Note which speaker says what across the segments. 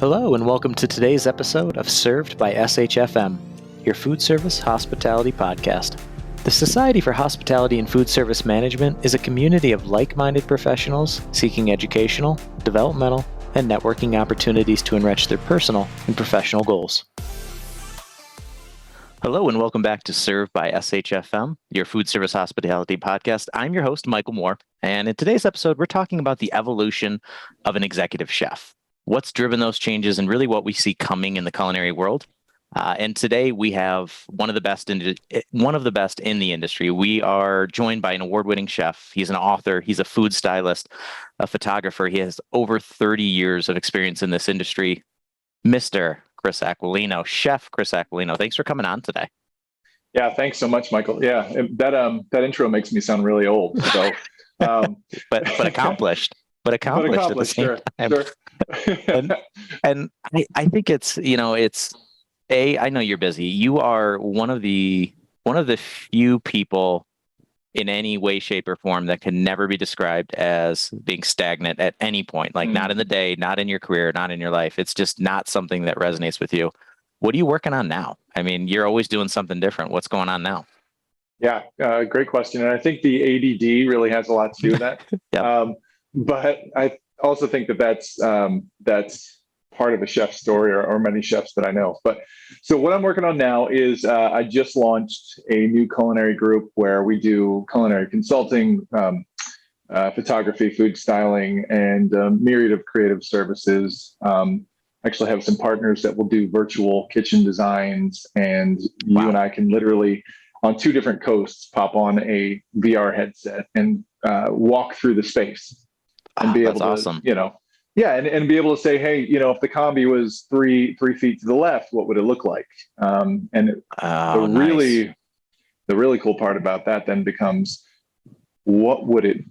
Speaker 1: Hello and welcome to today's episode of Served by SHFM, your food service hospitality podcast. The Society for Hospitality and Food Service Management is a community of like-minded professionals seeking educational, developmental, and networking opportunities to enrich their personal and professional goals. Hello and welcome back to Served by SHFM, your food service hospitality podcast. I'm your host, Michael Moore, and in today's episode, we're talking about the evolution of an executive chef. What's driven those changes and really what we see coming in the culinary world. And today we have one of the best in the industry. We are joined by an award-winning chef. He's an author. He's a food stylist, a photographer. He has over 30 years of experience in this industry. Mr. Chris Aquilino, Chef Chris Aquilino. Thanks for coming on today.
Speaker 2: Yeah, thanks so much, Michael. Yeah, that intro makes me sound really old. So,
Speaker 1: but accomplished. But accomplished at the same time.
Speaker 2: Sure.
Speaker 1: and I think I know you're busy. You are one of the few people in any way, shape, or form that can never be described as being stagnant at any point. Like not in the day, not in your career, not in your life. It's just not something that resonates with you. What are you working on now? I mean, you're always doing something different. What's going on now?
Speaker 2: Yeah, great question. And I think the ADD really has a lot to do with that.
Speaker 1: Yep.
Speaker 2: But I also think that's part of a chef's story or many chefs that I know. But so what I'm working on now is I just launched a new culinary group where we do culinary consulting, photography, food styling, and a myriad of creative services. Actually have some partners that will do virtual kitchen designs, and you and I can literally on two different coasts pop on a VR headset and walk through the space. And be able to,
Speaker 1: awesome.
Speaker 2: And be able to say, hey, if the combi was three feet to the left, what would it look like? The really cool part about that then becomes, what would it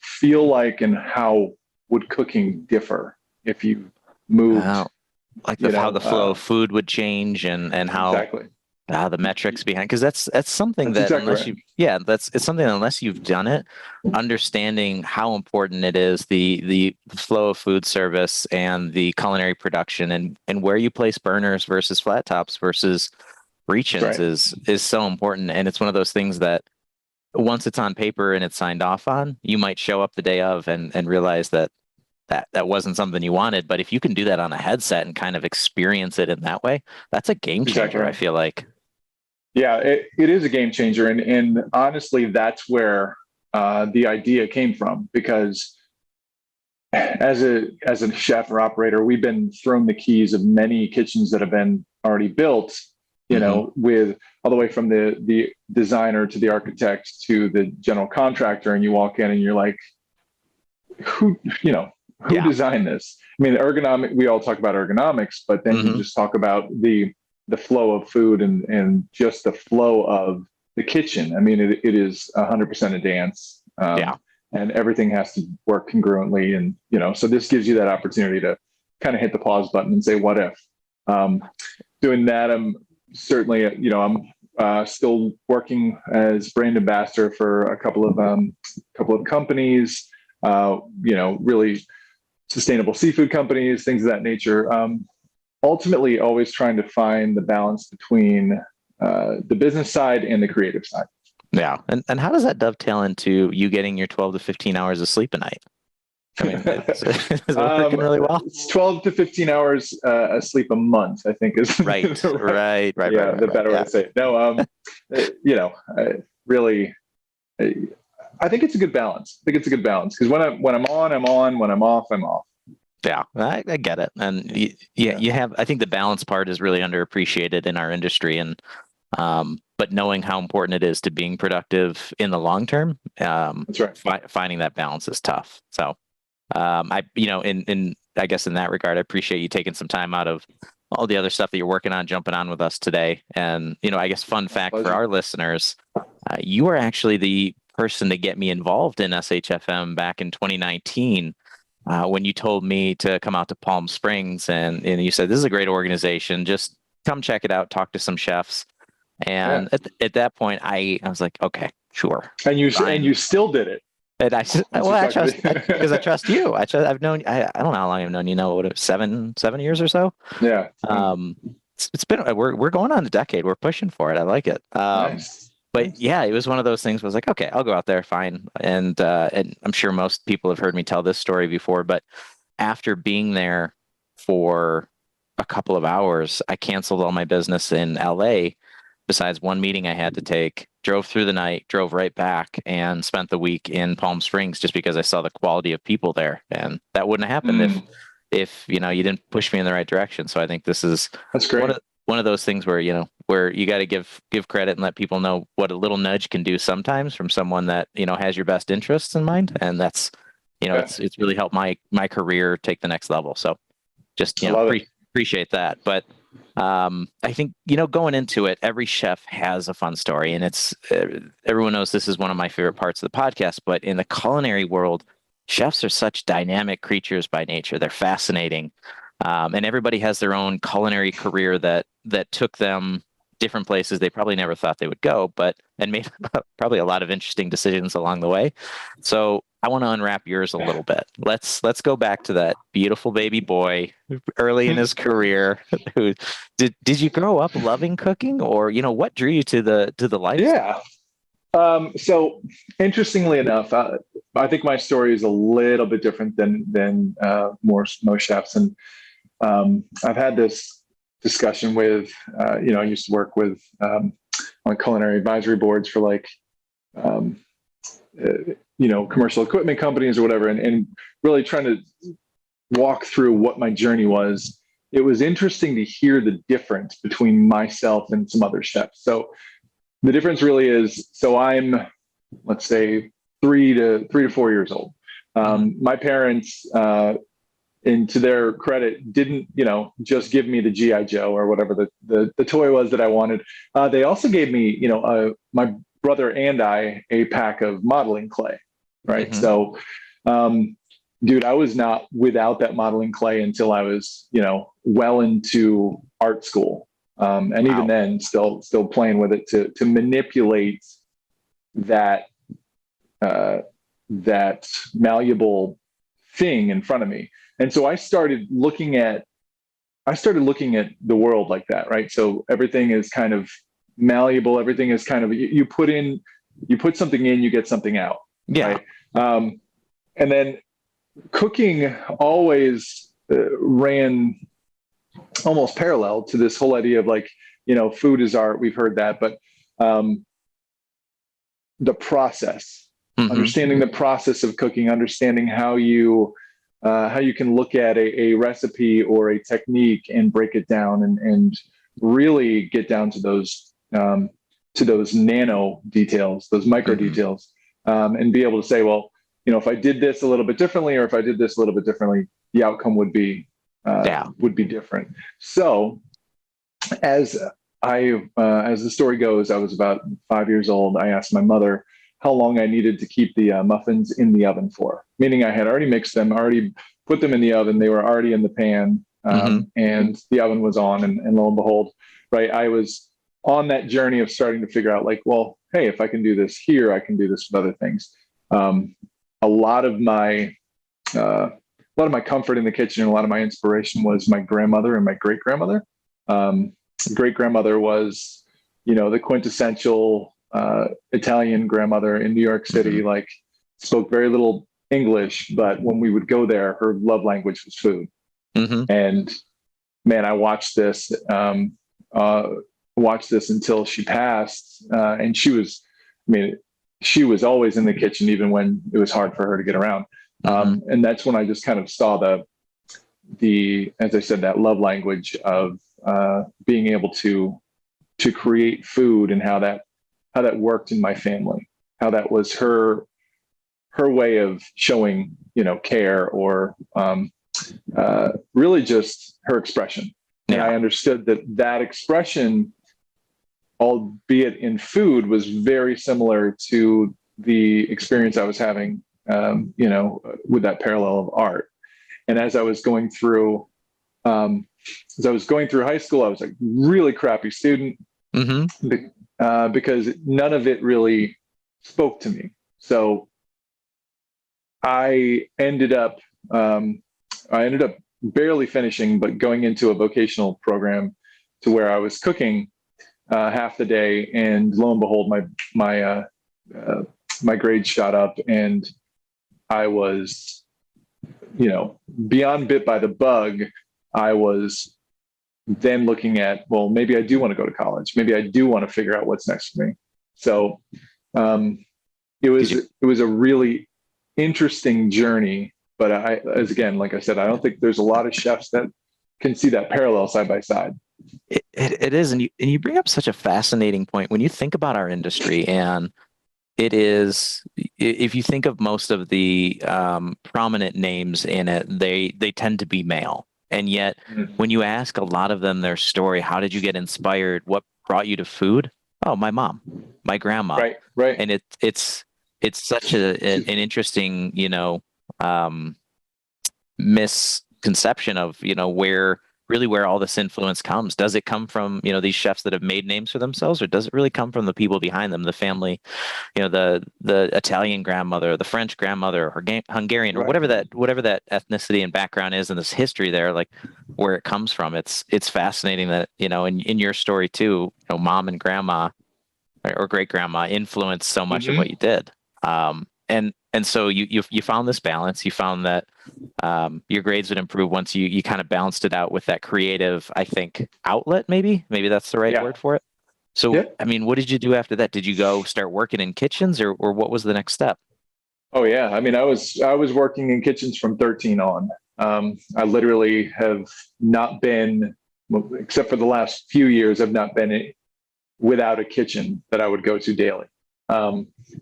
Speaker 2: feel like, and how would cooking differ if you moved?
Speaker 1: How the flow of food would change, and how
Speaker 2: exactly.
Speaker 1: The metrics behind, because that's something
Speaker 2: that's
Speaker 1: that
Speaker 2: exactly
Speaker 1: it's something that unless you've done it, understanding how important it is, the flow of food service and the culinary production and where you place burners versus flat tops versus reach-ins is so important. And it's one of those things that once it's on paper and it's signed off on, you might show up the day of and realize that wasn't something you wanted. But if you can do that on a headset and kind of experience it in that way, that's a game changer.
Speaker 2: Exactly.
Speaker 1: I feel like.
Speaker 2: Yeah, it is a game changer. And honestly, that's where the idea came from, because as a chef or operator, we've been thrown the keys of many kitchens that have been already built, with all the way from the designer to the architect to the general contractor. And you walk in and you're like, who designed this? I mean, ergonomic, we all talk about ergonomics, but then you just talk about the flow of food and just the flow of the kitchen. I mean, it is 100% a dance. And everything has to work congruently. And, so this gives you that opportunity to kind of hit the pause button and say, what if? Doing that, I'm certainly, I'm still working as brand ambassador for a couple of companies, really sustainable seafood companies, things of that nature. Ultimately, always trying to find the balance between the business side and the creative side.
Speaker 1: Yeah. And how does that dovetail into you getting your 12 to 15 hours of sleep a night? I mean, is it working really well?
Speaker 2: It's 12 to 15 hours of sleep a month, I think is
Speaker 1: right.
Speaker 2: The better way to say it. No, really, I think it's a good balance. Because when I'm on, I'm on. When I'm off, I'm off.
Speaker 1: Yeah, I get it. And you have, I think the balance part is really underappreciated in our industry. And, but knowing how important it is to being productive in the long term,
Speaker 2: that's right.
Speaker 1: Finding that balance is tough. So, I guess in that regard, I appreciate you taking some time out of all the other stuff that you're working on, jumping on with us today. And, I guess fun fact for our listeners, you were actually the person to get me involved in SHFM back in 2019. When you told me to come out to Palm Springs and you said, this is a great organization, just come check it out, talk to some chefs. And at that point, I was like, okay, sure.
Speaker 2: And you still did it.
Speaker 1: And
Speaker 2: Once you start
Speaker 1: because I trust you. I've known, I don't know how long I've known you know, what, 7 years or so.
Speaker 2: Yeah.
Speaker 1: Um, it's been, we're going on a decade. We're pushing for it. I like it.
Speaker 2: Nice.
Speaker 1: But
Speaker 2: Nice.
Speaker 1: yeah, it was one of those things was like, okay, I'll go out there, fine. And I'm sure most people have heard me tell this story before, but after being there for a couple of hours, I canceled all my business in LA besides one meeting I had to take, drove through the night, drove right back, and spent the week in Palm Springs just because I saw the quality of people there. And that wouldn't have happened if you know you didn't push me in the right direction. So I think this is
Speaker 2: That's great.
Speaker 1: one of those things where where you got to give credit and let people know what a little nudge can do sometimes from someone that has your best interests in mind, and that's
Speaker 2: Yeah.
Speaker 1: it's really helped my career take the next level. So just
Speaker 2: I love it.
Speaker 1: appreciate that. But I think going into it, every chef has a fun story, and it's everyone knows this is one of my favorite parts of the podcast. But in the culinary world, chefs are such dynamic creatures by nature. They're fascinating. And everybody has their own culinary career that took them different places they probably never thought they would go, and made probably a lot of interesting decisions along the way. So I want to unwrap yours a little bit. Let's go back to that beautiful baby boy early in his career. Who did you grow up loving cooking, or what drew you to the lifestyle?
Speaker 2: Yeah. So interestingly enough, I think my story is a little bit different than most chefs, and I've had this discussion with, I used to work with on culinary advisory boards for like, commercial equipment companies or whatever, and really trying to walk through what my journey was. It was interesting to hear the difference between myself and some other chefs. So the difference really is, so I'm, let's say, 3 to 4 years old. My parents, and to their credit, didn't just give me the GI Joe or whatever the toy was that I wanted. They also gave me my brother and I a pack of modeling clay, right? So, dude, I was not without that modeling clay until I was well into art school, and even then, still playing with it to manipulate that that malleable thing in front of me. And so I started looking at the world like that, right? So everything is kind of malleable. Everything is kind of, you put something in, you get something out.
Speaker 1: Yeah.
Speaker 2: Right? And then cooking always ran almost parallel to this whole idea of like, food is art. We've heard that, but the process, understanding the process of cooking, understanding how you can look at a recipe or a technique and break it down and really get down to those nano details, those micro details, and be able to say, well, if I did this a little bit differently, or if I did this a little bit differently, the outcome would be different. So as the story goes, I was about 5 years old. I asked my mother how long I needed to keep the muffins in the oven for, meaning I had already mixed them, already put them in the oven. They were already in the pan, and the oven was on, and lo and behold, right, I was on that journey of starting to figure out like, well, hey, if I can do this here, I can do this with other things. A lot of my comfort in the kitchen and a lot of my inspiration was my grandmother and my great grandmother. Great grandmother was, the quintessential Italian grandmother in New York City, like spoke very little English, but when we would go there, her love language was food. And man, I watched this until she passed. And she was always in the kitchen, even when it was hard for her to get around. And that's when I just kind of saw as I said, that love language of being able to create food, and how that worked in my family, how that was her way of showing, care, or really just her expression. And I understood that expression, albeit in food, was very similar to the experience I was having, with that parallel of art. And as I was going through high school, I was a really crappy student, because none of it really spoke to me. So I ended up I ended up barely finishing, but going into a vocational program to where I was cooking half the day, and lo and behold, uh, my grades shot up, and I was, beyond bit by the bug. I was then looking at, well, maybe I do want to go to college. Maybe I do want to figure out what's next for me. So um, it was a really interesting journey. But like I said, I don't think there's a lot of chefs that can see that parallel side by side.
Speaker 1: It is, and you bring up such a fascinating point when you think about our industry, and it is, if you think of most of the prominent names in it, they tend to be male. And yet, when you ask a lot of them their story, how did you get inspired? What brought you to food? Oh, my mom, my grandma.
Speaker 2: Right.
Speaker 1: And it's such an interesting, misconception of, where all this influence comes. Does it come from, these chefs that have made names for themselves, or does it really come from the people behind them, the family, the Italian grandmother, the French grandmother, or Hungarian, or
Speaker 2: Right.
Speaker 1: whatever that ethnicity and background is, and this history there, like where it comes from. It's fascinating that, in your story too, mom and grandma or great grandma influenced so much of what you did. And so you found this balance. You found that your grades would improve once you kind of balanced it out with that creative, I think, outlet. Maybe that's the right word for it. So,
Speaker 2: Yeah.
Speaker 1: I mean, what did you do after that? Did you go start working in kitchens, or what was the next step?
Speaker 2: Oh yeah. I mean, I was working in kitchens from 13 on. I literally have not been, except for the last few years, I've not been without a kitchen that I would go to daily.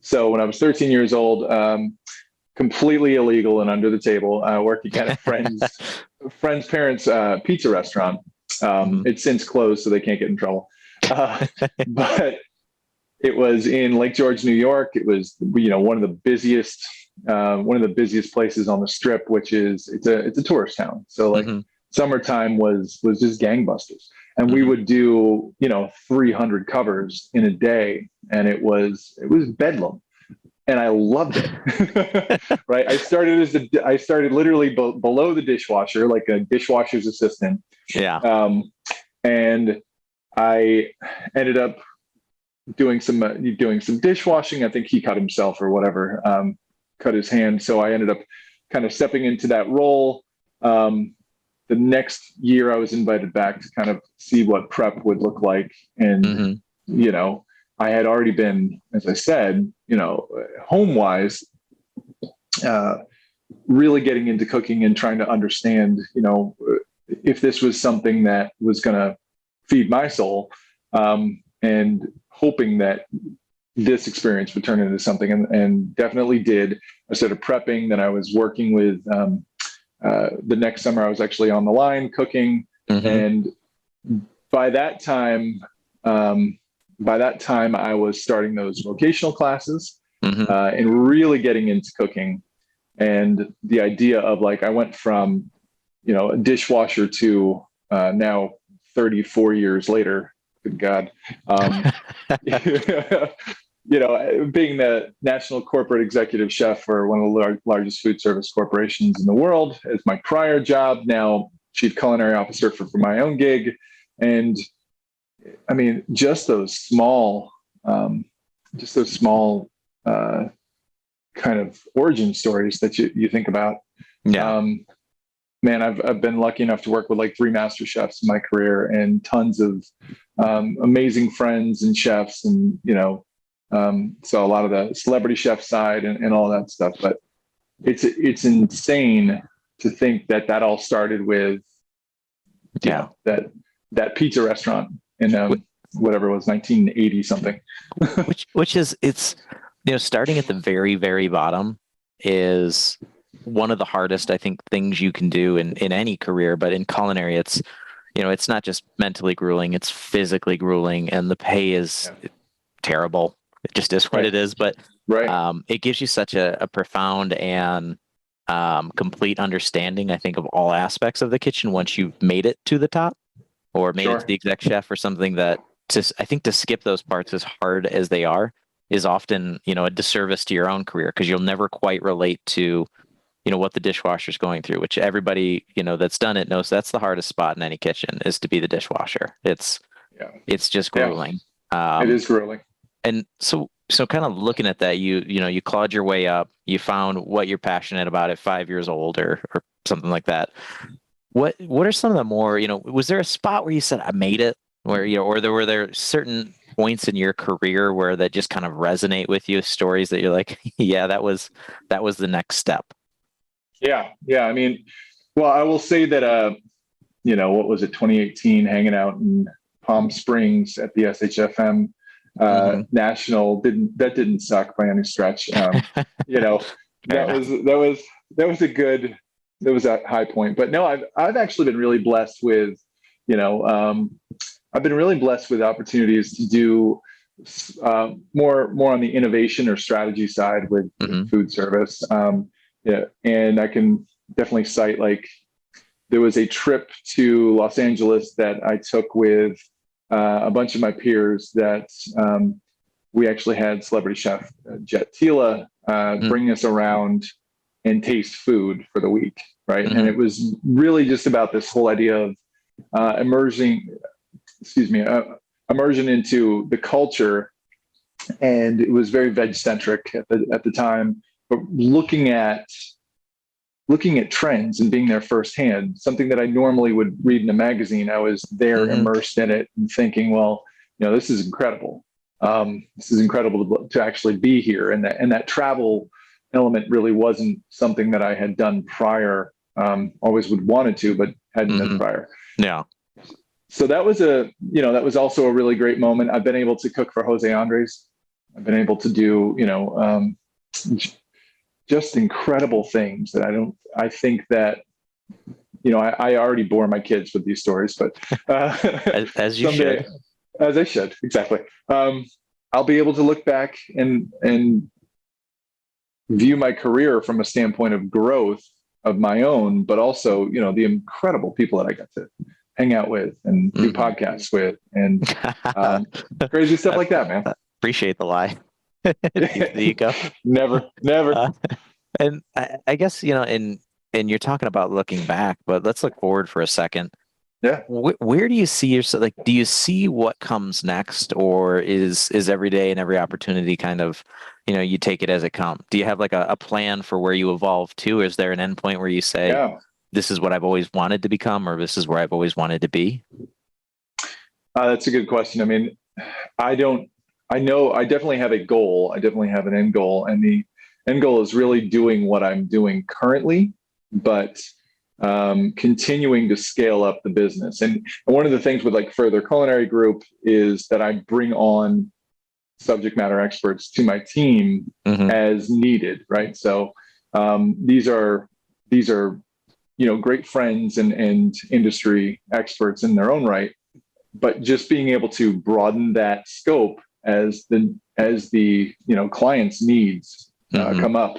Speaker 2: So when I was 13 years old, completely illegal and under the table, working at a friend's parents' pizza restaurant. It's since closed, so they can't get in trouble. But it was in Lake George, New York. It was, one of the busiest places on the Strip, which is it's a tourist town. So like summertime was just gangbusters. And we would do, 300 covers in a day, and it was bedlam, and I loved it. Right? I started literally below the dishwasher, like a dishwasher's assistant.
Speaker 1: Yeah.
Speaker 2: And I ended up doing some dishwashing. I think he cut himself or whatever, cut his hand. So I ended up kind of stepping into that role. The next year I was invited back to kind of see what prep would look like. And, I had already been, as I said, home wise, really getting into cooking and trying to understand, if this was something that was going to feed my soul, and hoping that this experience would turn into something, and definitely did. I started prepping, then I was working with, the next summer I was actually on the line cooking. And by that time I was starting those vocational classes, and really getting into cooking. And the idea of, like, I went from, a dishwasher to now 34 years later, good God, being the national corporate executive chef for one of the largest food service corporations in the world as my prior job, now chief culinary officer for my own gig. And I mean, just those small kind of origin stories that you think about.
Speaker 1: Yeah.
Speaker 2: Man, I've been lucky enough to work with like 3 master chefs in my career, and tons of amazing friends and chefs, and so a lot of the celebrity chef side and all that stuff. But it's insane to think that all started with that pizza restaurant in whatever it was, 1980 something.
Speaker 1: which is, it's, starting at the very, very bottom is one of the hardest, I think, things you can do in any career. But in culinary, it's, it's not just mentally grueling, it's physically grueling, and the pay is terrible. It just is what it is. But it gives you such a profound and complete understanding, I think, of all aspects of the kitchen once you've made it to the top, or made it to the exec chef or something. That I think to skip those parts, as hard as they are, is often, a disservice to your own career because you'll never quite relate to, what the dishwasher's going through, which everybody, that's done it knows that's the hardest spot in any kitchen is to be the dishwasher.
Speaker 2: Yeah.
Speaker 1: It's just grueling.
Speaker 2: It is grueling.
Speaker 1: And so kind of looking at that, you clawed your way up, you found what you're passionate about at 5 years old or something like that. What are some of the more, was there a spot where you said, I made it, where, or were there certain points in your career where that just kind of resonate with you, stories that you're like, yeah, that was the next step?
Speaker 2: Yeah. Yeah. I mean, well, I will say that, what was it, 2018, hanging out in Palm Springs at the SHFM national didn't suck by any stretch. That was a high point. But no, I've actually been really blessed with, I've been really blessed with opportunities to do more on the innovation or strategy side with food service. Yeah, and I can definitely cite, like, there was a trip to Los Angeles that I took with a bunch of my peers that we actually had celebrity chef Jet Tila bring us around and taste food for the week, right? And it was really just about this whole idea of immersion into the culture, and it was very veg-centric at the time. But looking at trends and being there firsthand, something that I normally would read in a magazine, I was there immersed in it and thinking, well, this is incredible. This is incredible to actually be here. And that travel element really wasn't something that I had done prior. Always would wanted to, but hadn't done prior.
Speaker 1: Yeah.
Speaker 2: So that was that was also a really great moment. I've been able to cook for Jose Andres. I've been able to do, just incredible things that I think that, I already bore my kids with these stories, but
Speaker 1: as you should.
Speaker 2: As I should, exactly. I'll be able to look back and view my career from a standpoint of growth of my own, but also, the incredible people that I got to hang out with and do podcasts with and crazy stuff like that, man.
Speaker 1: Appreciate the lie. There you go.
Speaker 2: Never.
Speaker 1: And I guess, and you're talking about looking back, but let's look forward for a second.
Speaker 2: Yeah.
Speaker 1: Where do you see yourself? Like, do you see what comes next, or is every day and every opportunity kind of, you take it as it comes? Do you have like a plan for where you evolve to? Is there an endpoint where you say, this is what I've always wanted to become, or this is where I've always wanted to be?
Speaker 2: That's a good question. I mean, I know I definitely have a goal. I definitely have an end goal, and the end goal is really doing what I'm doing currently, but continuing to scale up the business. And one of the things with like Further Culinary Group is that I bring on subject matter experts to my team as needed, right? So these are great friends and industry experts in their own right, but just being able to broaden that scope as the client's needs come up.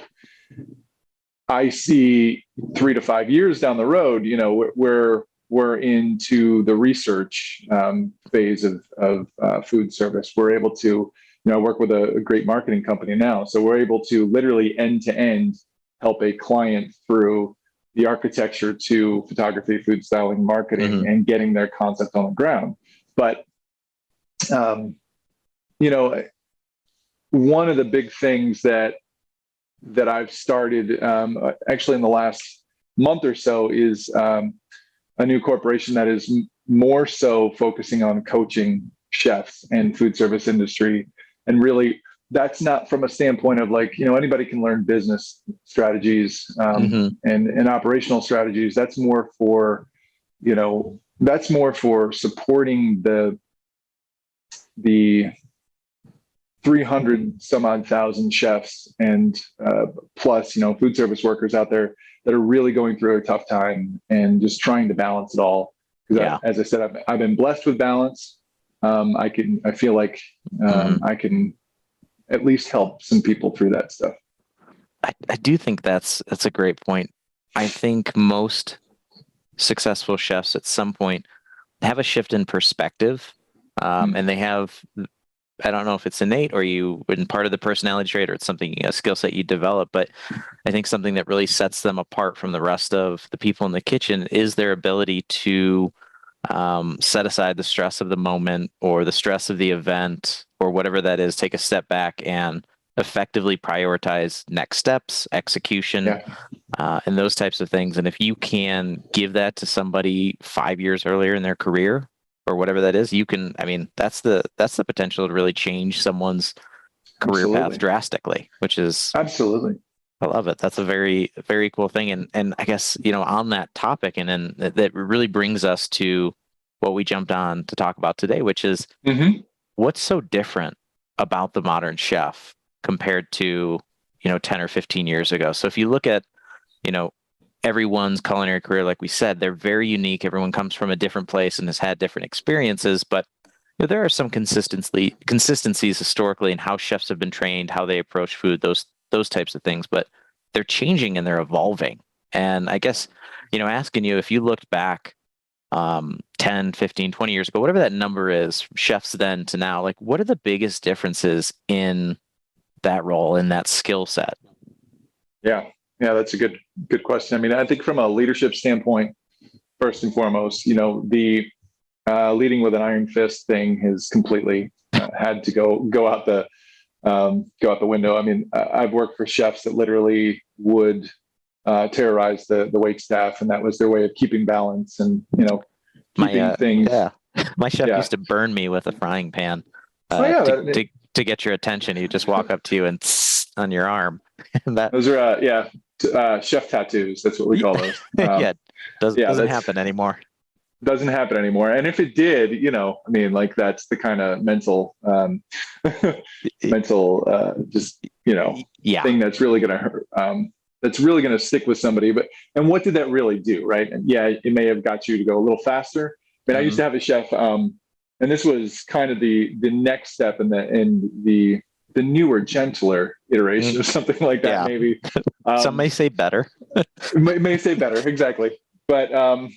Speaker 2: I see 3 to 5 years down the road, we're into the research phase of food service. We're able to, I work with a great marketing company now. So we're able to literally end to end help a client through the architecture to photography, food styling, marketing, and getting their concept on the ground. But, one of the big things that I've started actually in the last month or so is a new corporation that is more so focusing on coaching chefs and food service industry. And really, that's not from a standpoint of like, anybody can learn business strategies and operational strategies. That's more for, supporting the 300 some odd thousand chefs and plus, food service workers out there that are really going through a tough time and just trying to balance it all. Because as I said, I've been blessed with balance. I feel like I can at least help some people through that stuff.
Speaker 1: I do think that's a great point. I think most successful chefs at some point have a shift in perspective, and they have I don't know if it's innate or you been part of the personality trait or it's something, a skill set you develop, but I think something that really sets them apart from the rest of the people in the kitchen is their ability to set aside the stress of the moment or the stress of the event or whatever that is, take a step back and effectively prioritize next steps, execution, and those types of things. And if you can give that to somebody 5 years earlier in their career or whatever that is, you can, I mean, that's the potential to really change someone's career path drastically, which is
Speaker 2: absolutely.
Speaker 1: I love it. That's a very, very cool thing. And I guess, on that topic, and then that really brings us to what we jumped on to talk about today, which is what's so different about the modern chef compared to, 10 or 15 years ago. So if you look at, everyone's culinary career, like we said, they're very unique. Everyone comes from a different place and has had different experiences, but there are some consistencies historically in how chefs have been trained, how they approach food, those types of things, but they're changing and they're evolving. And I guess, asking you, if you looked back 10, 15, 20 years ago, whatever that number is, chefs then to now, like what are the biggest differences in that role, in that skill set?
Speaker 2: Yeah, that's a good question. I mean, I think from a leadership standpoint, first and foremost, the leading with an iron fist thing has completely had to go out the window. I mean, I've worked for chefs that literally would terrorize the wait staff, and that was their way of keeping balance and keeping things.
Speaker 1: Yeah, my chef used to burn me with a frying pan to get your attention. He'd just walk up to you and on your arm.
Speaker 2: Those are chef tattoos. That's what we call those.
Speaker 1: Doesn't happen anymore.
Speaker 2: Doesn't happen anymore. And if it did, I mean, like that's the kind of mental thing that's really going to hurt. That's really going to stick with somebody. And what did that really do, right? And it may have got you to go a little faster. But I used to have a chef, and this was kind of the next step in the newer, gentler iteration of something like that. Maybe
Speaker 1: some may say better.
Speaker 2: may say better, exactly. But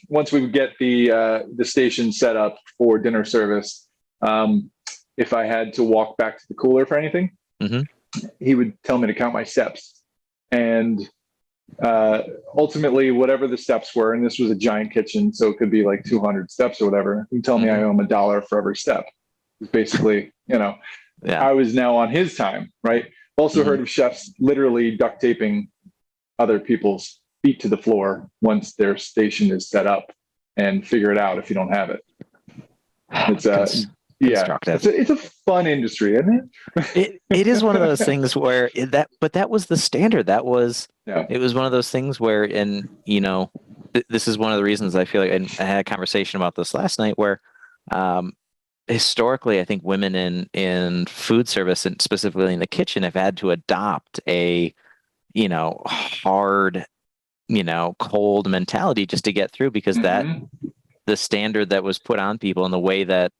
Speaker 2: once we would get the station set up for dinner service, if I had to walk back to the cooler for anything, he would tell me to count my steps. And ultimately, whatever the steps were, and this was a giant kitchen, so it could be like 200 steps or whatever, he'd tell me I owe him $1 for every step. It's basically, I was now on his time, right? Also heard of chefs literally duct taping other people's feet to the floor once their station is set up, and figure it out if you don't have it. It's it's a fun industry, isn't
Speaker 1: it? It is one of those things where that was the standard. It was one of those things where, and this is one of the reasons I feel like, and I had a conversation about this last night where, historically, I think women in food service and specifically in the kitchen have had to adopt a, hard, cold mentality just to get through, because the standard that was put on people and the way that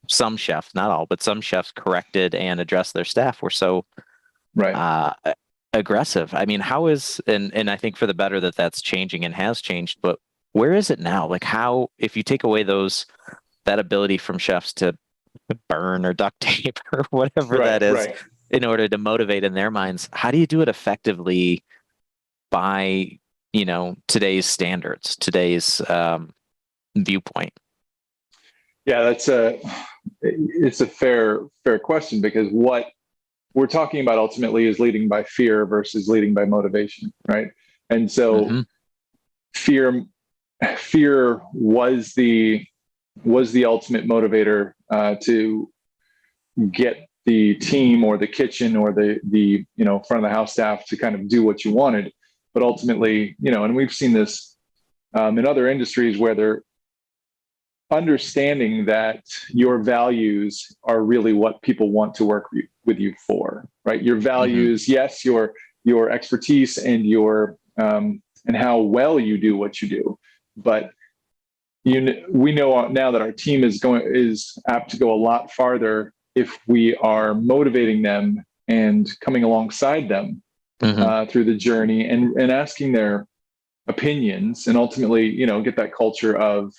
Speaker 1: some chefs, not all, but some chefs corrected and addressed their staff were so aggressive. I mean, how is, and I think for the better that's changing and has changed, but where is it now? Like how, if you take away that ability from chefs to burn or duct tape or whatever that is in order to motivate in their minds, how do you do it effectively by, today's standards, today's viewpoint?
Speaker 2: Yeah, it's a fair question, because what we're talking about ultimately is leading by fear versus leading by motivation, right? And so fear was the ultimate motivator to get the team or the kitchen or the front of the house staff to kind of do what you wanted. But ultimately, and we've seen this in other industries where they're understanding that your values are really what people want to work with you for, right? Your values, yes, your expertise and your and how well you do what you do, but we know now that our team is apt to go a lot farther if we are motivating them and coming alongside them through the journey and asking their opinions, and ultimately, get that culture of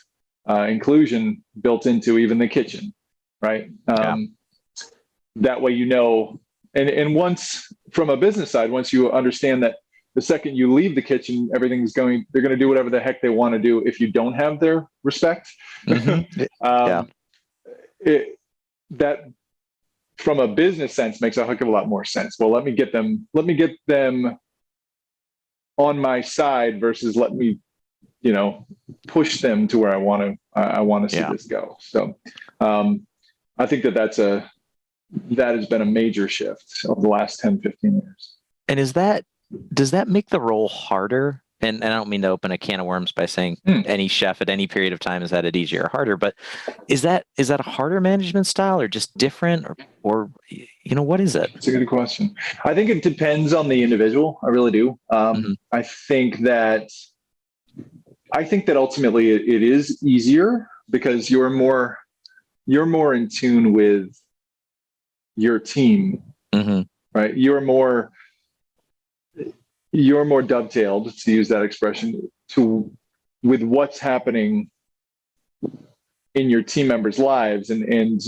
Speaker 2: inclusion built into even the kitchen, right? that way, and once from a business side, once you understand that the second you leave the kitchen, they're going to do whatever the heck they want to do if you don't have their respect.
Speaker 1: Mm-hmm. Yeah.
Speaker 2: That from a business sense makes a heck of a lot more sense. Well, let me get them on my side versus let me, push them to where I want to see this go. So I think that has been a major shift over the last 10, 15 years.
Speaker 1: And does that make the role harder? And I don't mean to open a can of worms by saying any chef at any period of time has had it easier or harder, but is that a harder management style or just different or what is it?
Speaker 2: It's a good question. I think it depends on the individual. I really do. I think that ultimately it is easier because you're more in tune with your team, right? You're more dovetailed, to use that expression, with what's happening in your team members' lives, and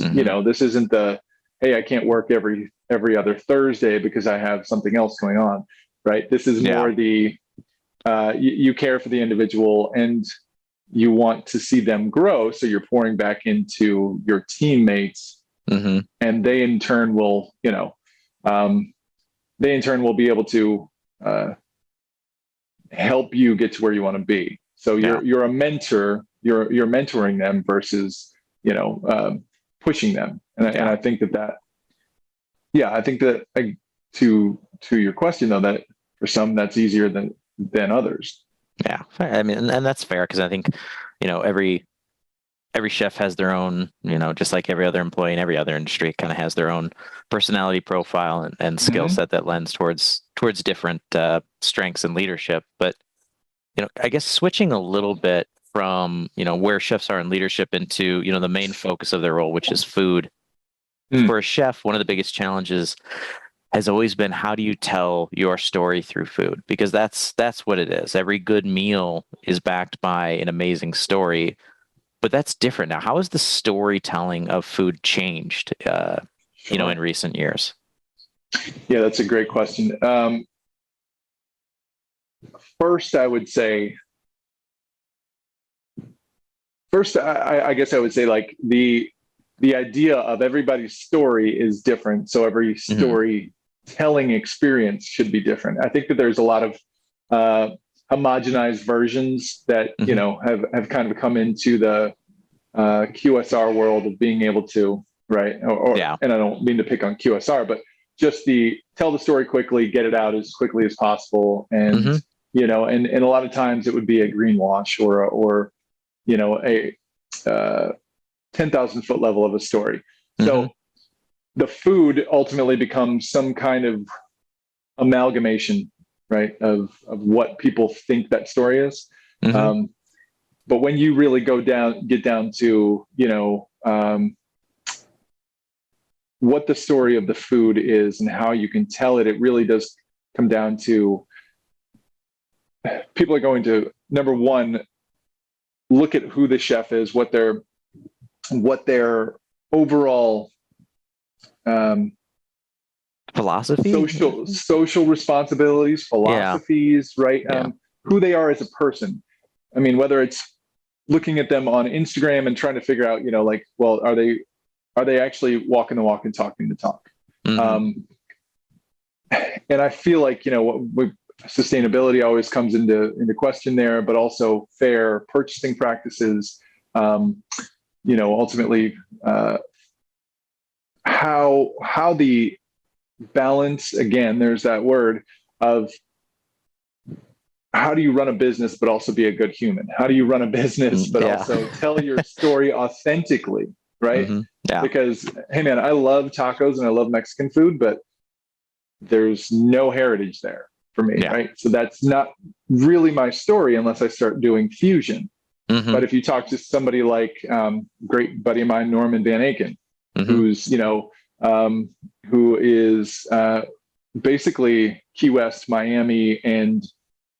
Speaker 2: this isn't the, hey, I can't work every other Thursday because I have something else going on, right? This is more the you care for the individual and you want to see them grow, so you're pouring back into your teammates, and they in turn will be able to help you get to where you want to be. So you're a mentor. You're mentoring them versus pushing them. And I think that I think that to your question though, that for some that's easier than others.
Speaker 1: Yeah, I mean, and that's fair because I think every chef has their own, just like every other employee in every other industry, kind of has their own personality profile and skill set that lends towards different strengths and leadership. But, I guess switching a little bit from, where chefs are in leadership into, the main focus of their role, which is food. For a chef, one of the biggest challenges has always been, how do you tell your story through food? Because that's what it is. Every good meal is backed by an amazing story. But that's different now. How has the storytelling of food changed, in recent years?
Speaker 2: Yeah, that's a great question. First, I guess I would say like the idea of everybody's story is different. So every storytelling experience should be different. I think that there's a lot of homogenized versions that have kind of come into the QSR world of being able to, right, and I don't mean to pick on QSR, but just tell the story quickly, get it out as quickly as possible, and and a lot of times it would be a greenwash or a 10,000 foot level of a story. So the food ultimately becomes some kind of amalgamation, right, of what people think that story is. But when you really get down to, what the story of the food is and how you can tell it, it really does come down to people are going to, number one, look at who the chef is, what their overall
Speaker 1: philosophy,
Speaker 2: social responsibilities, philosophies, right? Who they are as a person. I mean, whether it's looking at them on Instagram and trying to figure out, well, are they actually walking the walk and talking the talk? And I feel like, sustainability always comes into question there, but also fair purchasing practices, ultimately, how the balance, again, there's that word of how do you run a business but also be a good human? How do you run a business but also tell your story authentically, right? Because, hey man, I love tacos and I love Mexican food, but there's no heritage there for me, right? So that's not really my story unless I start doing fusion. But if you talk to somebody like great buddy of mine, Norman Van Aken, who's, who is basically Key West, Miami, and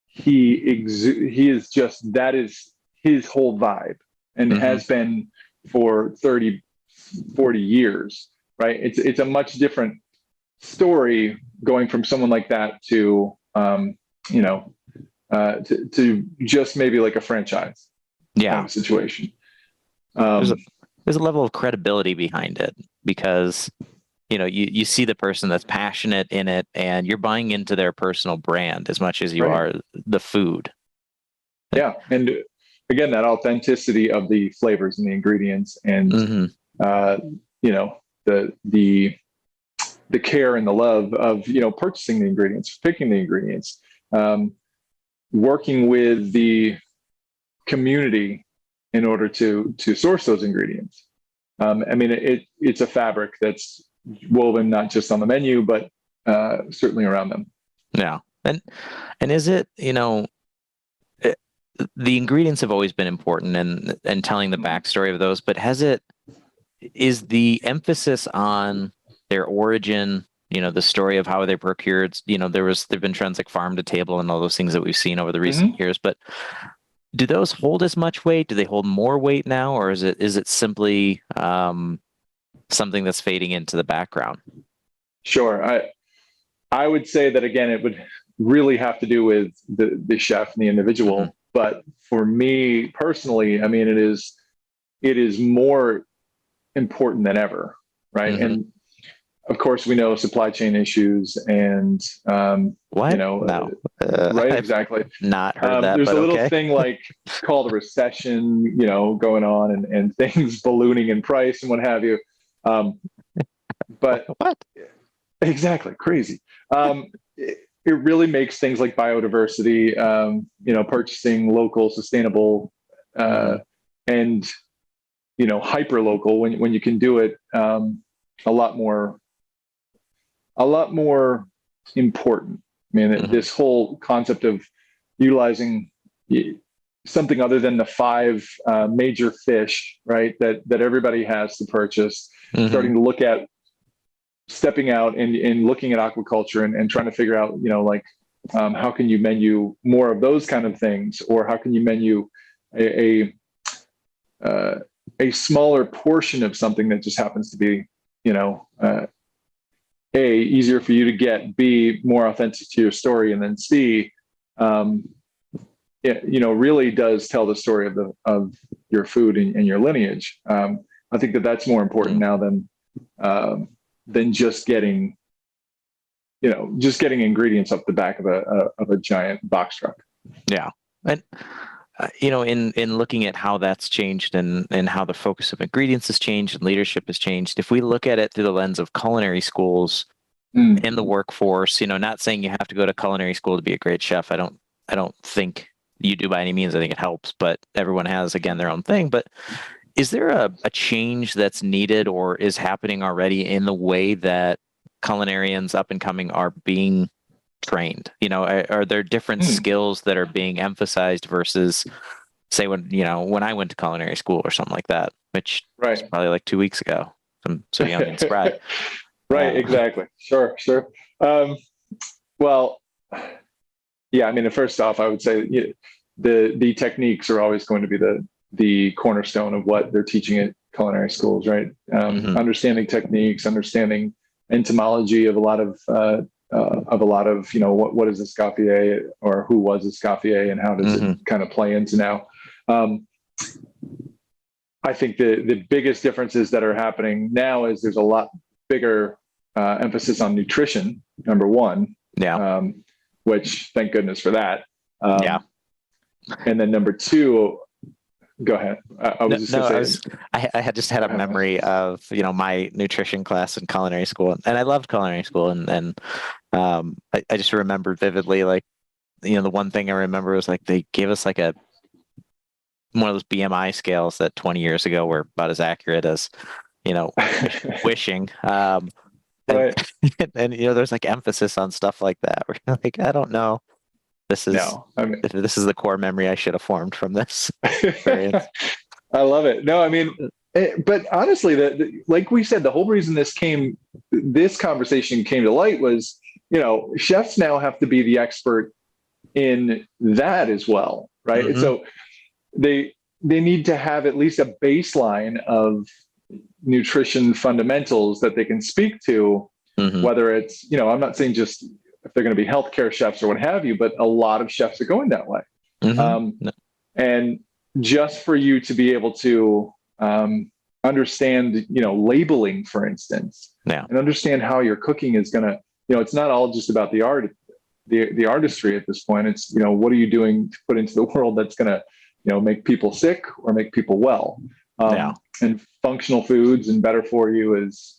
Speaker 2: he is just, that is his whole vibe and has been for 30, 40 years. right? It's a much different story going from someone like that to to just maybe like a franchise kind of situation.
Speaker 1: There's a level of credibility behind it because you see the person that's passionate in it and you're buying into their personal brand as much as you are the food.
Speaker 2: Yeah. And again, that authenticity of the flavors and the ingredients and, the care and the love of, purchasing the ingredients, picking the ingredients, working with the community in order to source those ingredients. It's a fabric that's woven not just on the menu, but certainly around them.
Speaker 1: Yeah. And is it, the ingredients have always been important and telling the backstory of those, but is the emphasis on their origin, the story of how they're procured, there've been trends like farm to table and all those things that we've seen over the recent years, but do those hold as much weight? Do they hold more weight now? Or is it simply something that's fading into the background? Sure.
Speaker 2: I would say that, again, it would really have to do with the chef and the individual. Mm-hmm. But for me personally, it is more important than ever. Right. Mm-hmm. And of course, we know supply chain issues and,
Speaker 1: right?
Speaker 2: Exactly.
Speaker 1: Not heard that.
Speaker 2: There's a little thing like called a recession, going on and things ballooning in price and what have you. But
Speaker 1: what?
Speaker 2: Exactly. Crazy. It really makes things like biodiversity, purchasing local, sustainable, and, hyper local when you can do it, a lot more important. This whole concept of utilizing something other than the 5 major fish, right, that everybody has to purchase, starting to look at stepping out and looking at aquaculture and trying to figure out, how can you menu more of those kind of things, or how can you menu a smaller portion of something that just happens to be, A, easier for you to get, B, more authentic to your story, and then C, really does tell the story of your food and your lineage. I think that's more important now than just getting ingredients up the back of a giant box truck.
Speaker 1: Yeah. And, in looking at how that's changed and how the focus of ingredients has changed and leadership has changed, if we look at it through the lens of culinary schools in the workforce, not saying you have to go to culinary school to be a great chef. I don't think you do by any means. I think it helps, but everyone has, again, their own thing. But is there a change that's needed or is happening already in the way that culinarians up and coming are being trained? Are there different skills that are being emphasized versus, say, when I went to culinary school or something like that, which was probably like 2 weeks ago. I'm so young and spry.
Speaker 2: Right. Exactly. Sure. Well, yeah, first off, I would say the techniques are always going to be the cornerstone of what they're teaching at culinary schools, right? Understanding techniques, understanding entomology of a lot of what is escoffier, or who was escoffier, and how does it kind of play into now. I think the biggest differences that are happening now is there's a lot bigger emphasis on nutrition, number one.
Speaker 1: Yeah.
Speaker 2: Which, thank goodness for that. And then number two, go ahead.
Speaker 1: I had just had a memory of, my nutrition class in culinary school, and I loved culinary school. And I just remember vividly, like, the one thing I remember was like, they gave us like one of those BMI scales that 20 years ago were about as accurate as, wishing. And there's like emphasis on stuff like that. We're like, I don't know. This is the core memory I should have formed from this experience.
Speaker 2: I love it. No, but honestly, like we said, the whole reason this conversation came to light was, chefs now have to be the expert in that as well, right? So they need to have at least a baseline of nutrition fundamentals that they can speak to, whether it's, I'm not saying just if they're going to be healthcare chefs or what have you, but a lot of chefs are going that way. And just for you to be able to understand, labeling, for instance, and understand how your cooking is going to, it's not all just about the art, the artistry at this point. It's, what are you doing to put into the world that's going to, make people sick or make people well. And functional foods and better for you is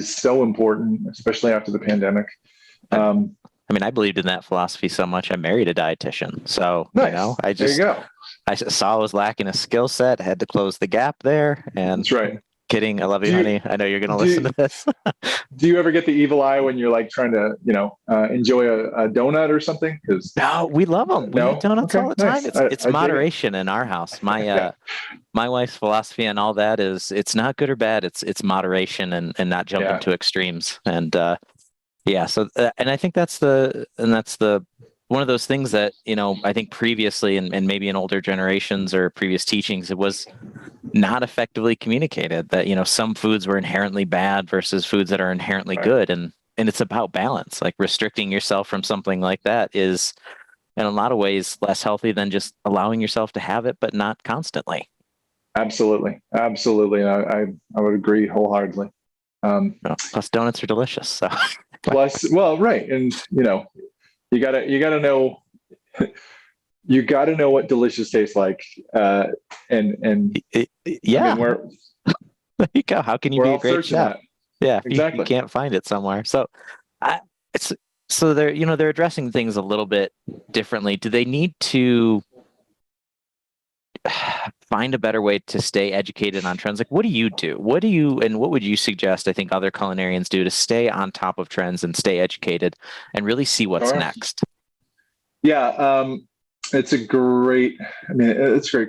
Speaker 2: so important, especially after the pandemic.
Speaker 1: I believed in that philosophy so much. I married a dietitian. So,
Speaker 2: nice. There you go.
Speaker 1: I saw I was lacking a skill set, had to close the gap there. And
Speaker 2: that's right.
Speaker 1: Kidding. I love you, honey. I know you're going to listen to this.
Speaker 2: Do you ever get the evil eye when you're like trying to, enjoy a donut or something?
Speaker 1: No, we love them. We eat donuts all the time.
Speaker 2: Nice.
Speaker 1: It's moderation in our house. My my wife's philosophy and all that is it's not good or bad. It's moderation and not jumping to extremes. And so and I think that's the one of those things that, I think previously and maybe in older generations or previous teachings, it was not effectively communicated that, some foods were inherently bad versus foods that are inherently good. And it's about balance. Like restricting yourself from something like that is in a lot of ways less healthy than just allowing yourself to have it, but not constantly.
Speaker 2: Absolutely. Absolutely. I would agree wholeheartedly.
Speaker 1: Plus donuts are delicious. So
Speaker 2: right. And, you gotta know what delicious tastes like.
Speaker 1: There you go. How can you be a great chef? Yeah, exactly. You can't find it somewhere. So they're addressing things a little bit differently. Do they need to find a better way to stay educated on trends? Like, what do you do? What would you suggest, I think, other culinarians do to stay on top of trends and stay educated and really see what's next?
Speaker 2: Yeah. It's a great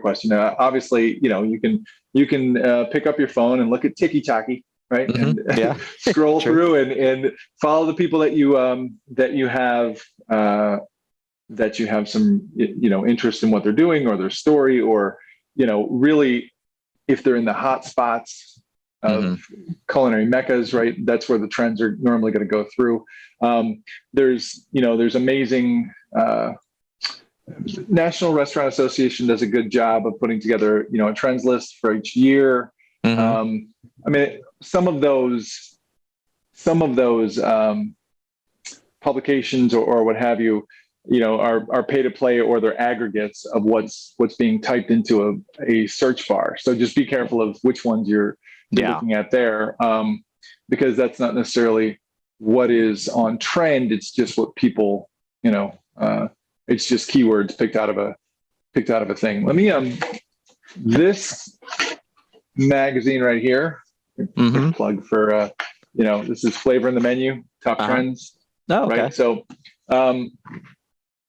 Speaker 2: question. Obviously, you can pick up your phone and look at TikTok, right? And scroll through and follow the people that you have some, interest in what they're doing or their story, or, really if they're in the hot spots of culinary meccas, right? That's where the trends are normally going to go through. There's amazing, National Restaurant Association does a good job of putting together, a trends list for each year. Some of those publications or what have you, are pay to play, or they're aggregates of what's being typed into a search bar. So just be careful of which ones you're looking at there, because that's not necessarily what is on trend. It's just what people, it's just keywords picked out of a thing. Let me this magazine right here, plug for this is Flavor in the Menu, Top Trends.
Speaker 1: Oh, okay.
Speaker 2: Right. So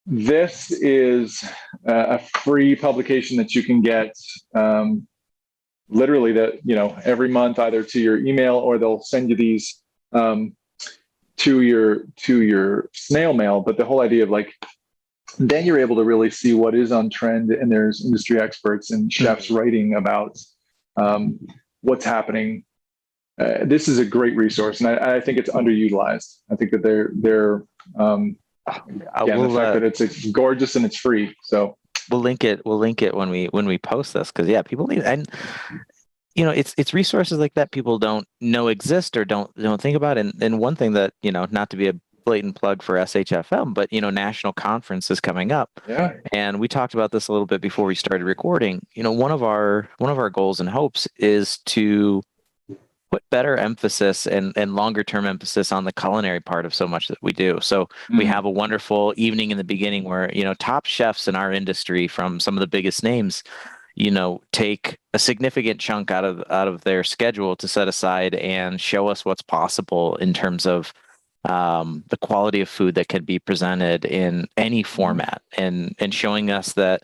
Speaker 2: this is a free publication that you can get literally every month, either to your email, or they'll send you these to your snail mail. But the whole idea of then you're able to really see what is on trend, and there's industry experts and chefs writing about what's happening. This is a great resource, and I think it's underutilized. I think that they're the fact that it's gorgeous and it's free. So
Speaker 1: we'll link it when we post this, because people need, and it's resources like that people don't know exist or don't think about. And one thing that, not to be a blatant plug for SHFM, but national conference is coming up.
Speaker 2: Yeah.
Speaker 1: And we talked about this a little bit before we started recording. One of our goals and hopes is to put better emphasis and longer term emphasis on the culinary part of so much that we do. So we have a wonderful evening in the beginning where, top chefs in our industry from some of the biggest names, take a significant chunk out of their schedule to set aside and show us what's possible in terms of the quality of food that can be presented in any format, and showing us that,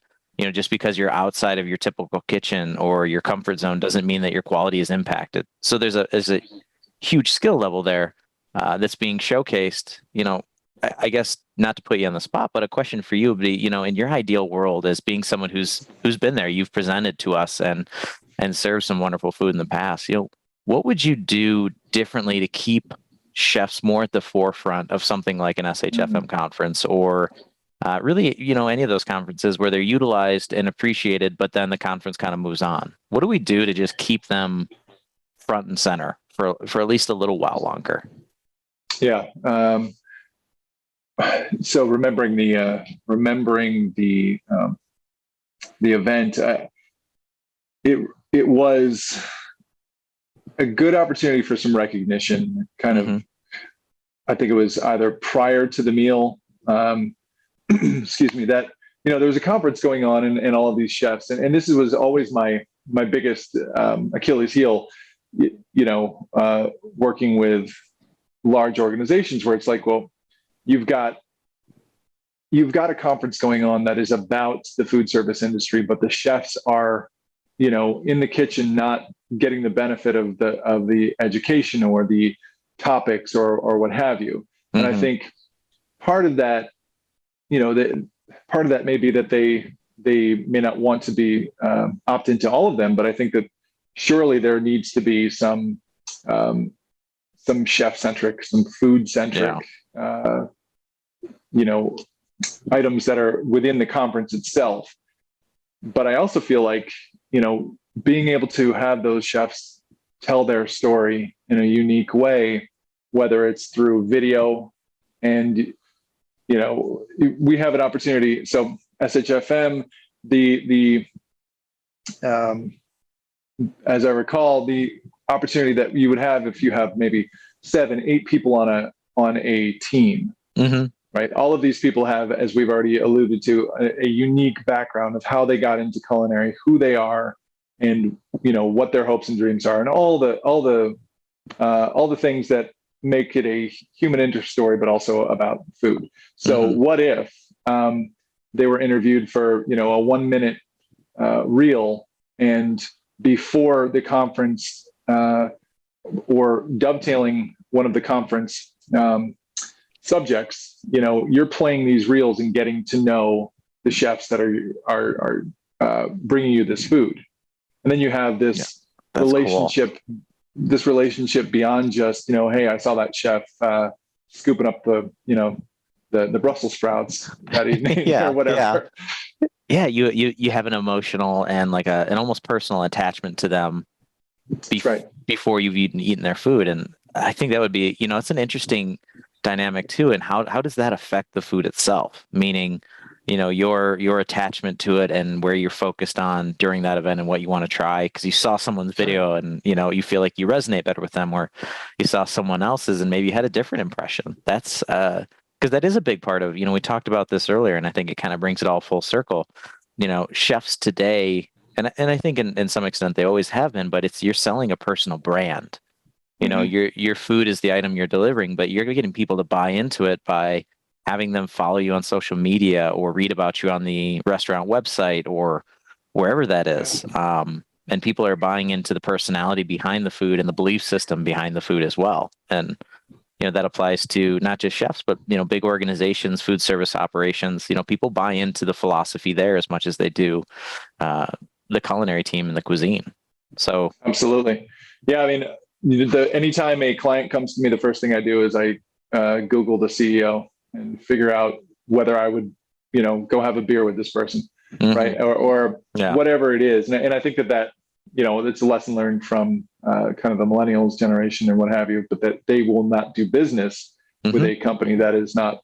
Speaker 1: just because you're outside of your typical kitchen or your comfort zone doesn't mean that your quality is impacted. So there's a huge skill level there that's being showcased. I guess, not to put you on the spot, but a question for you would be, in your ideal world, as being someone who's been there, you've presented to us, and and served some wonderful food in the past. What would you do differently to keep chefs more at the forefront of something like an SHFM conference, or really, any of those conferences where they're utilized and appreciated, but then the conference kind of moves on? What do we do to just keep them front and center for at least a little while longer?
Speaker 2: Yeah. So remembering the event, it was a good opportunity for some recognition. Kind of, I think it was either prior to the meal, excuse me, that there was a conference going on, and all of these chefs, and this was always my biggest Achilles heel, working with large organizations, where it's like, well, you've got a conference going on that is about the food service industry, but the chefs are, in the kitchen, not getting the benefit of the education or the topics or what have you. And I think part of that, part of that may be that they may not want to be opt into all of them, but I think that surely there needs to be some chef-centric, some food-centric, items that are within the conference itself. But I also feel like, being able to have those chefs tell their story in a unique way, whether it's through video, and, we have an opportunity. So SHFM, as I recall, the opportunity that you would have if you have maybe 7-8 people on a team, right? All of these people have, as we've already alluded to, a unique background of how they got into culinary, who they are, and what their hopes and dreams are, and all the things that make it a human interest story, but also about food. So what if they were interviewed for a 1-minute reel, and before the conference, or dovetailing one of the conference subjects, you're playing these reels and getting to know the chefs that are bringing you this food, and then you have this relationship. Cool. This relationship beyond just, hey, I saw that chef scooping up the Brussels sprouts that evening or whatever.
Speaker 1: Yeah, you have an emotional and like an almost personal attachment to them before you've eaten their food. And I think that would be, it's an interesting dynamic too. And how does that affect the food itself? Meaning, your attachment to it and where you're focused on during that event and what you want to try, because you saw someone's video and, you feel like you resonate better with them, or you saw someone else's and maybe you had a different impression. That's because that is a big part of, we talked about this earlier, and I think it kind of brings it all full circle. Chefs today, and I think in some extent they always have been, but you're selling a personal brand. Your food is the item you're delivering, but you're getting people to buy into it by having them follow you on social media or read about you on the restaurant website or wherever that is. And people are buying into the personality behind the food and the belief system behind the food as well. And, that applies to not just chefs, but, big organizations, food service operations. People buy into the philosophy there as much as they do the culinary team and the cuisine. So
Speaker 2: absolutely. Yeah. I mean, anytime a client comes to me, the first thing I do is I Google the CEO and figure out whether I would, go have a beer with this person, right? Or whatever it is. And I think that, it's a lesson learned from kind of the millennials generation and what have you, but that they will not do business with a company that is not,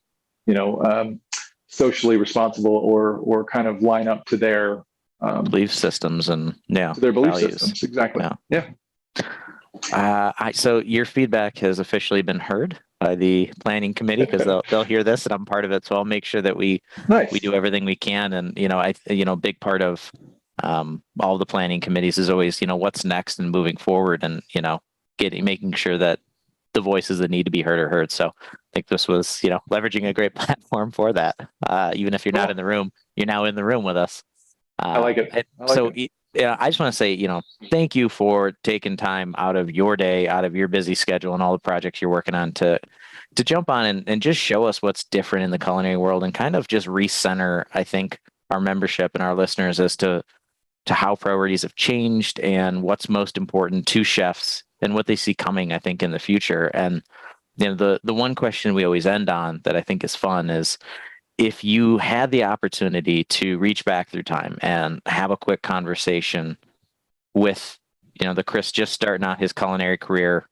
Speaker 2: socially responsible or kind of line up to their
Speaker 1: belief systems and
Speaker 2: to their belief
Speaker 1: values.
Speaker 2: Systems. Exactly. Yeah.
Speaker 1: So your feedback has officially been heard by the planning committee, because they'll hear this and I'm part of it. So I'll make sure that we do everything we can. And, big part of all the planning committees is always, what's next and moving forward, and, making sure that the voices that need to be heard are heard. So I think this was, leveraging a great platform for that. Even if you're not in the room, you're now in the room with us.
Speaker 2: I like it.
Speaker 1: I just want to say, thank you for taking time out of your day, out of your busy schedule and all the projects you're working on to jump on and just show us what's different in the culinary world, and kind of just recenter, I think, our membership and our listeners as to to how priorities have changed and what's most important to chefs and what they see coming, I think, in the future. And the one question we always end on that I think is fun is, if you had the opportunity to reach back through time and have a quick conversation with, the Chris just starting out his culinary career,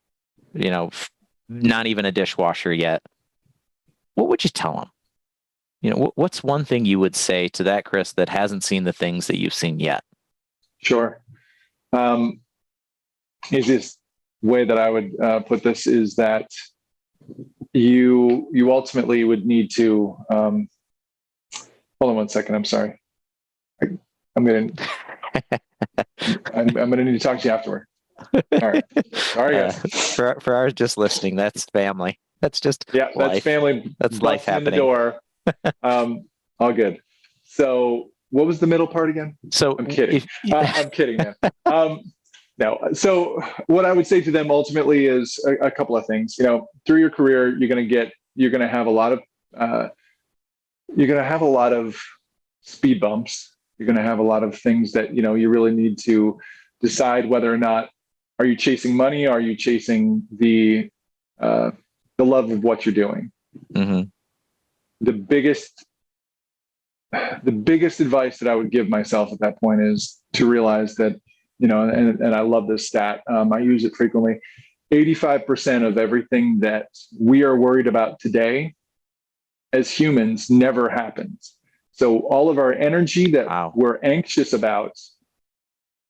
Speaker 1: not even a dishwasher yet, what would you tell him? What's one thing you would say to that Chris that hasn't seen the things that you've seen yet?
Speaker 2: Sure. Easiest way that I would put this is that you ultimately would need to hold on one second. I'm sorry. I'm gonna need to talk to you afterward. All right. Guys.
Speaker 1: For ours just listening, that's family. That's just
Speaker 2: that's
Speaker 1: life.
Speaker 2: Family.
Speaker 1: That's life happening.
Speaker 2: In the door. All good. So what was the middle part again?
Speaker 1: So
Speaker 2: I'm kidding. I'm kidding, man. No. So what I would say to them ultimately is a couple of things. Through your career, you're going to have a lot of speed bumps. You're going to have a lot of things that, you really need to decide whether or not, are you chasing money? Are you chasing the love of what you're doing?
Speaker 1: Mm-hmm.
Speaker 2: The biggest advice that I would give myself at that point is to realize that, and I love this stat. I use it frequently. 85% of everything that we are worried about today as humans never happens. So all of our energy that we're anxious about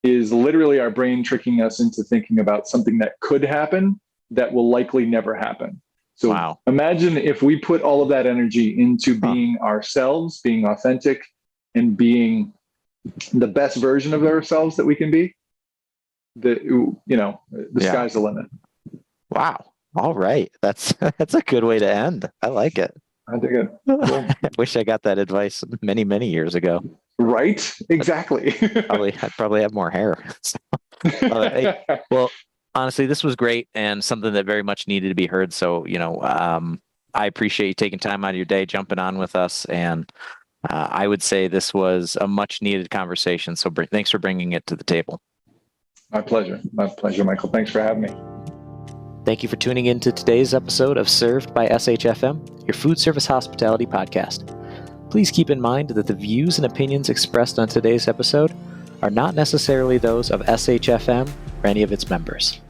Speaker 2: is literally our brain tricking us into thinking about something that could happen that will likely never happen. So imagine if we put all of that energy into being ourselves, being authentic, and being the best version of ourselves that we can be. The sky's the limit.
Speaker 1: Wow. All right. That's a good way to end. I like it.
Speaker 2: I dig it. Cool.
Speaker 1: I wish I got that advice many, many years ago.
Speaker 2: Right? Exactly.
Speaker 1: I'd probably have more hair. Well, honestly, this was great and something that very much needed to be heard. So, I appreciate you taking time out of your day, jumping on with us. And I would say this was a much needed conversation. So thanks for bringing it to the table.
Speaker 2: My pleasure, Michael. Thanks for having me.
Speaker 1: Thank you for tuning in to today's episode of Served by SHFM, your food service hospitality podcast. Please keep in mind that the views and opinions expressed on today's episode are not necessarily those of SHFM or any of its members.